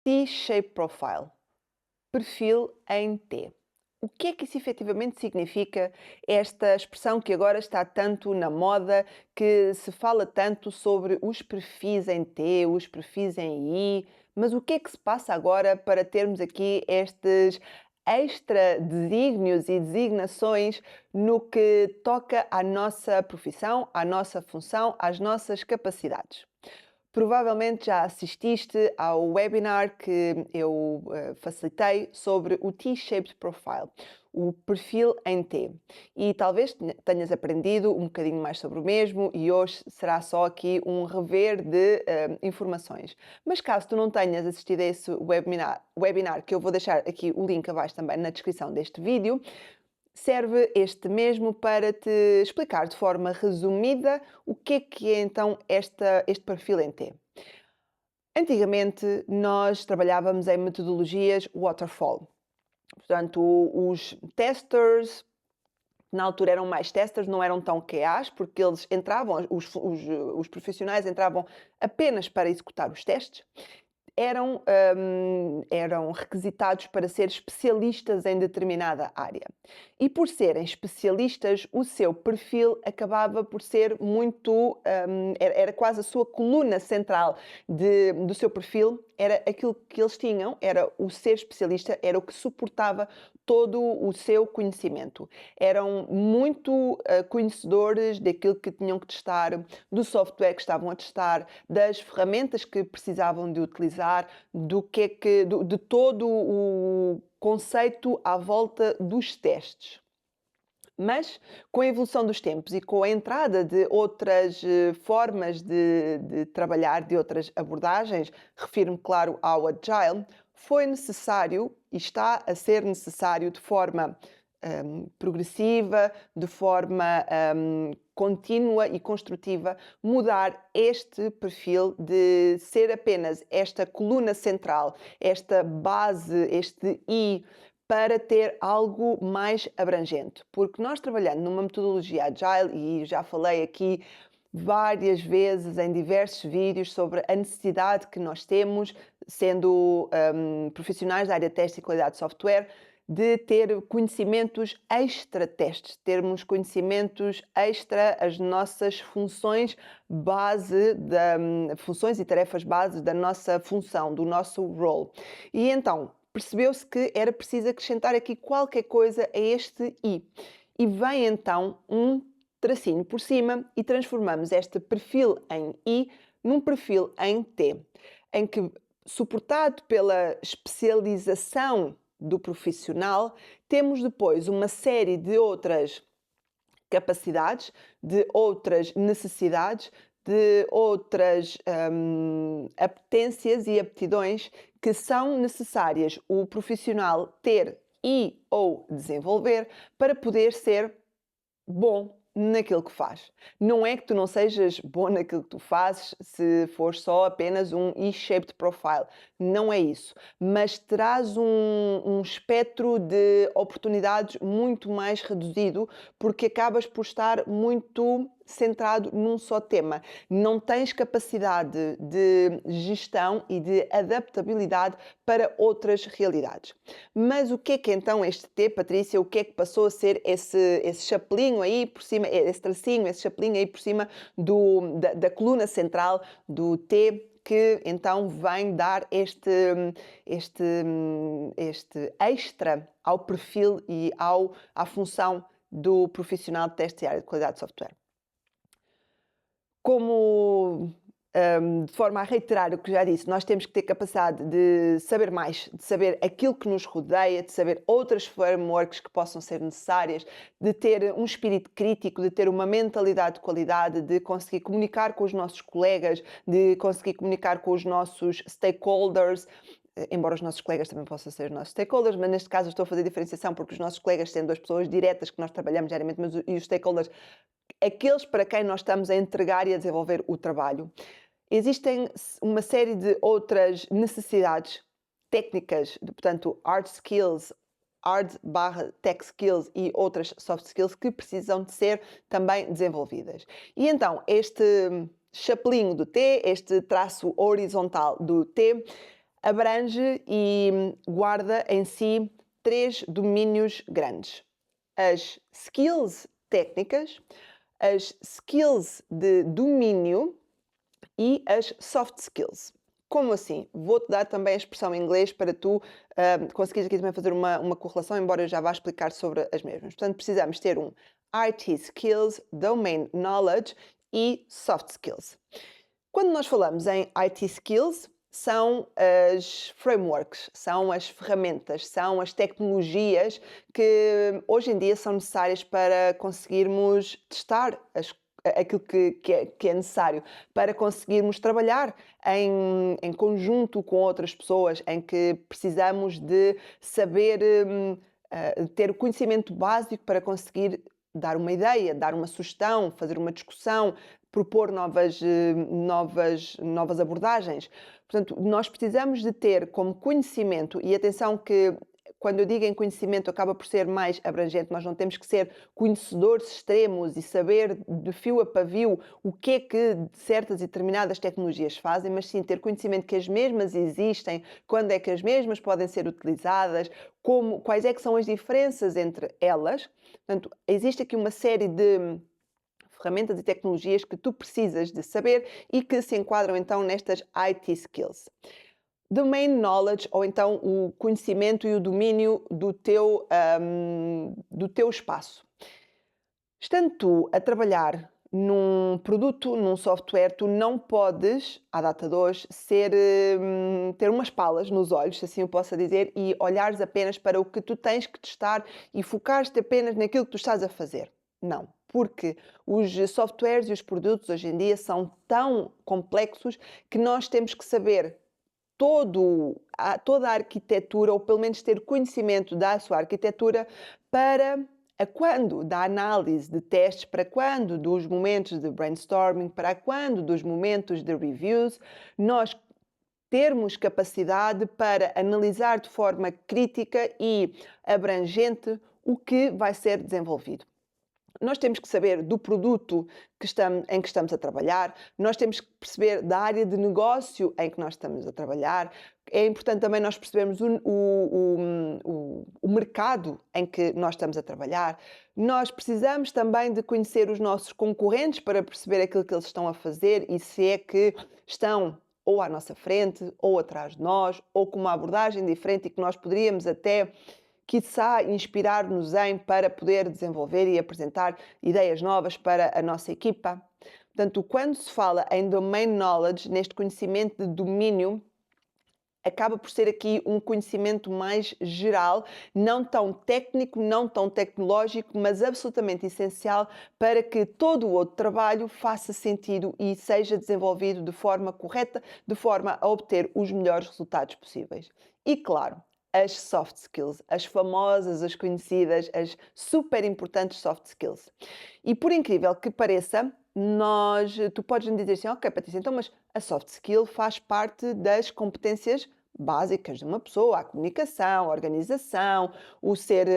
T-shape profile, perfil em T. O que é que isso efetivamente significa, esta expressão que agora está tanto na moda, que se fala tanto sobre os perfis em T, os perfis em I, mas o que é que se passa agora para termos aqui estes extra desígnios e designações no que toca à nossa profissão, à nossa função, às nossas capacidades? Provavelmente já assististe ao webinar que eu facilitei sobre o T-shaped profile, o perfil em T. E talvez tenhas aprendido um bocadinho mais sobre o mesmo e hoje será só aqui um rever de informações. Mas caso tu não tenhas assistido a esse webinar, que eu vou deixar aqui o link abaixo também na descrição deste vídeo, serve este mesmo para te explicar de forma resumida o que é então este perfil em T. Antigamente, nós trabalhávamos em metodologias waterfall. Portanto, os testers, na altura eram mais testers, não eram tão QAs, porque eles entravam, os profissionais entravam apenas para executar os testes, eram requisitados para ser especialistas em determinada área. E por serem especialistas, o seu perfil acabava por ser muito. Era quase a sua coluna central do seu perfil, era aquilo que eles tinham, era o ser especialista, era o que suportava todo o seu conhecimento. Eram muito conhecedores daquilo que tinham que testar, do software que estavam a testar, das ferramentas que precisavam de utilizar, de todo o conceito à volta dos testes. Mas, com a evolução dos tempos e com a entrada de outras formas de trabalhar, de outras abordagens, refiro-me, claro, ao Agile, foi necessário e está a ser necessário de forma progressiva, de forma contínua e construtiva, mudar este perfil de ser apenas esta coluna central, esta base, este I, para ter algo mais abrangente. Porque nós trabalhando numa metodologia Agile, e já falei aqui várias vezes em diversos vídeos sobre a necessidade que nós temos, sendo profissionais da área de teste e qualidade de software, de ter conhecimentos extra-testes, termos conhecimentos extra as nossas funções base, funções e tarefas base da nossa função, do nosso role. E então, percebeu-se que era preciso acrescentar aqui qualquer coisa a este I. E vem então um tracinho por cima e transformamos este perfil em I num perfil em T, em que, suportado pela especialização do profissional, temos depois uma série de outras capacidades, de outras necessidades, de outras apetências e aptidões que são necessárias o profissional ter e ou desenvolver para poder ser bom naquilo que faz. Não é que tu não sejas bom naquilo que tu fazes se for só apenas um E-shaped profile. Não é isso. Mas terás um espectro de oportunidades muito mais reduzido porque acabas por estar muito centrado num só tema. Não tens capacidade de gestão e de adaptabilidade para outras realidades. Mas o que é então este T, Patrícia? O que é que passou a ser esse chapelinho aí por cima, esse tracinho, esse chapelinho aí por cima da coluna central do T, que então vem dar este extra ao perfil e à função do profissional de teste e área de qualidade de software? Como, de forma a reiterar o que já disse, nós temos que ter capacidade de saber mais, de saber aquilo que nos rodeia, de saber outras frameworks que possam ser necessárias, de ter um espírito crítico, de ter uma mentalidade de qualidade, de conseguir comunicar com os nossos colegas, de conseguir comunicar com os nossos stakeholders, embora os nossos colegas também possam ser os nossos stakeholders, mas neste caso eu estou a fazer diferenciação porque os nossos colegas sendo as pessoas diretas que nós trabalhamos diariamente, mas e os stakeholders, aqueles para quem nós estamos a entregar e a desenvolver o trabalho. Existem uma série de outras necessidades técnicas, portanto, hard skills, hard/tech skills e outras soft skills que precisam de ser também desenvolvidas. E então, este chapelinho do T, este traço horizontal do T, abrange e guarda em si três domínios grandes: as skills técnicas, as skills de domínio e as soft skills. Como assim? Vou-te dar também a expressão em inglês para tu conseguires aqui também fazer uma correlação, embora eu já vá explicar sobre as mesmas. Portanto, precisamos ter um IT Skills, Domain Knowledge e Soft Skills. Quando nós falamos em IT Skills, são as frameworks, são as ferramentas, são as tecnologias que hoje em dia são necessárias para conseguirmos testar aquilo que é necessário, para conseguirmos trabalhar em conjunto com outras pessoas, em que precisamos de saber ter o conhecimento básico para conseguir dar uma ideia, dar uma sugestão, fazer uma discussão, propor novas abordagens. Portanto, nós precisamos de ter como conhecimento, e atenção que quando eu digo em conhecimento acaba por ser mais abrangente, nós não temos que ser conhecedores extremos e saber de fio a pavio o que é que certas e determinadas tecnologias fazem, mas sim ter conhecimento que as mesmas existem, quando é que as mesmas podem ser utilizadas, quais é que são as diferenças entre elas. Portanto, existe aqui uma série de ferramentas e tecnologias que tu precisas de saber e que se enquadram então nestas IT skills. Domain knowledge, ou então o conhecimento e o domínio do teu espaço. Estando tu a trabalhar num produto, num software, tu não podes, à data de hoje, ter umas palas nos olhos, se assim eu posso dizer, e olhares apenas para o que tu tens que testar e focares-te apenas naquilo que tu estás a fazer. Não, porque os softwares e os produtos hoje em dia são tão complexos que nós temos que saber toda a arquitetura, ou pelo menos ter conhecimento da sua arquitetura, para quando da análise de testes, para quando dos momentos de brainstorming, para quando dos momentos de reviews, nós termos capacidade para analisar de forma crítica e abrangente o que vai ser desenvolvido. Nós temos que saber do produto em que estamos a trabalhar, nós temos que perceber da área de negócio em que nós estamos a trabalhar. É importante também nós percebermos o mercado em que nós estamos a trabalhar. Nós precisamos também de conhecer os nossos concorrentes para perceber aquilo que eles estão a fazer e se é que estão ou à nossa frente, ou atrás de nós, ou com uma abordagem diferente e que nós poderíamos até quiçá inspirar-nos em para poder desenvolver e apresentar ideias novas para a nossa equipa. Portanto, quando se fala em domain knowledge, neste conhecimento de domínio, acaba por ser aqui um conhecimento mais geral, não tão técnico, não tão tecnológico, mas absolutamente essencial para que todo o outro trabalho faça sentido e seja desenvolvido de forma correta, de forma a obter os melhores resultados possíveis. E claro, as soft skills, as famosas, as conhecidas, as super importantes soft skills. E por incrível que pareça, tu podes me dizer assim, ok, Patrícia, então mas a soft skill faz parte das competências básicas de uma pessoa, a comunicação, a organização, o ter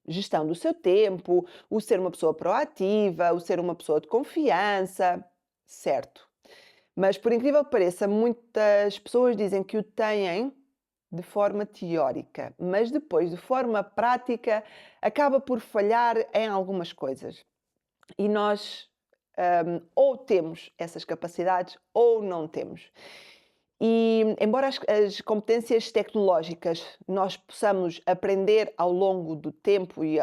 gestão do seu tempo, o ser uma pessoa proativa, o ser uma pessoa de confiança, certo? Mas, por incrível que pareça, muitas pessoas dizem que o têm de forma teórica, mas depois, de forma prática, acaba por falhar em algumas coisas. E nós ou temos essas capacidades ou não temos. E, embora as competências tecnológicas nós possamos aprender ao longo do tempo e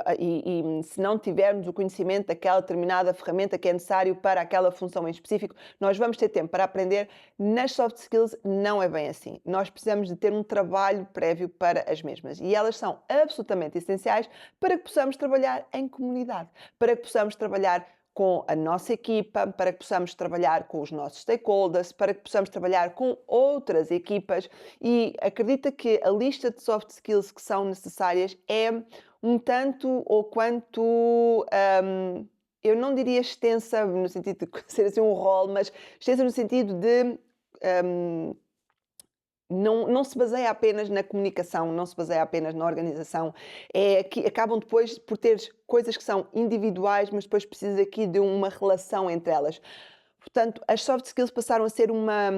se não tivermos o conhecimento daquela determinada ferramenta que é necessário para aquela função em específico, nós vamos ter tempo para aprender, nas soft skills não é bem assim. Nós precisamos de ter um trabalho prévio para as mesmas e elas são absolutamente essenciais para que possamos trabalhar em comunidade, para que possamos trabalhar com a nossa equipa, para que possamos trabalhar com os nossos stakeholders, para que possamos trabalhar com outras equipas e acredita que a lista de soft skills que são necessárias é um tanto ou quanto, eu não diria extensa no sentido de ser assim um rol, mas extensa no sentido de não se baseia apenas na comunicação, não se baseia apenas na organização. É que acabam depois por ter coisas que são individuais, mas depois precisa aqui de uma relação entre elas. Portanto, as soft skills passaram a ser uma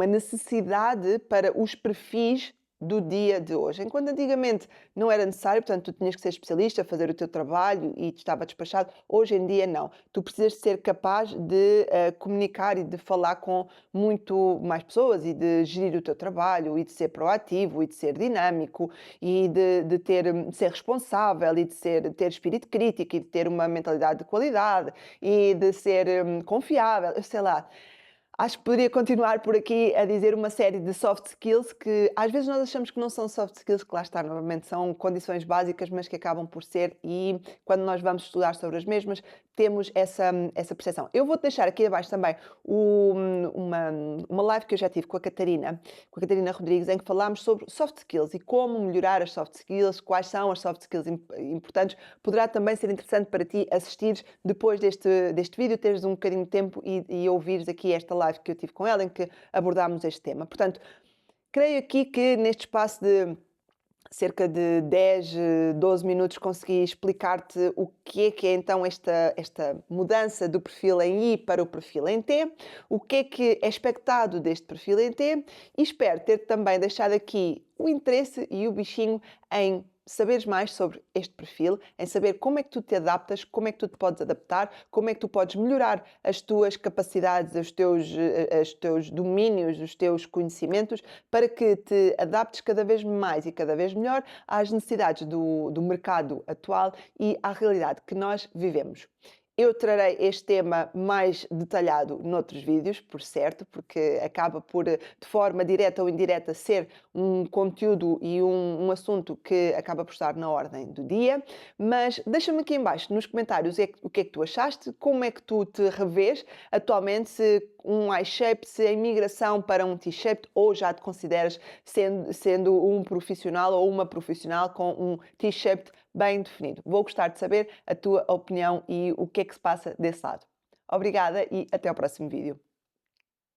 necessidade para os perfis do dia de hoje. Enquanto antigamente não era necessário, portanto, tu tinhas que ser especialista, fazer o teu trabalho e estava despachado, hoje em dia não. Tu precisas de ser capaz de comunicar e de falar com muito mais pessoas e de gerir o teu trabalho e de ser proativo e de ser dinâmico e de ser responsável e de ter espírito crítico e de ter uma mentalidade de qualidade e de ser confiável, eu sei lá. Acho que poderia continuar por aqui a dizer uma série de soft skills que às vezes nós achamos que não são soft skills, que lá está, novamente, são condições básicas, mas que acabam por ser, e quando nós vamos estudar sobre as mesmas, temos essa percepção. Eu vou-te deixar aqui abaixo também uma live que eu já tive com a Catarina Rodrigues, em que falámos sobre soft skills e como melhorar as soft skills, quais são as soft skills importantes. Poderá também ser interessante para ti assistires depois deste vídeo, teres um bocadinho de tempo e ouvires aqui esta live que eu tive com ela, em que abordámos este tema. Portanto, creio aqui que neste espaço de cerca de 10, 12 minutos consegui explicar-te o que é então esta mudança do perfil em I para o perfil em T, o que é expectado deste perfil em T, e espero ter também deixado aqui o interesse e o bichinho em saberes mais sobre este perfil, em saber como é que tu te adaptas, como é que tu te podes adaptar, como é que tu podes melhorar as tuas capacidades, os teus domínios, os teus conhecimentos, para que te adaptes cada vez mais e cada vez melhor às necessidades do mercado atual e à realidade que nós vivemos. Eu trarei este tema mais detalhado noutros vídeos, por certo, porque acaba por, de forma direta ou indireta, ser um conteúdo e um assunto que acaba por estar na ordem do dia. Mas deixa-me aqui em baixo nos comentários o que é que tu achaste, como é que tu te revês atualmente, se um I-shape, se a migração para um T-shape, ou já te consideras sendo um profissional ou uma profissional com um T-shape bem definido. Vou gostar de saber a tua opinião e o que é que se passa desse lado. Obrigada e até ao próximo vídeo.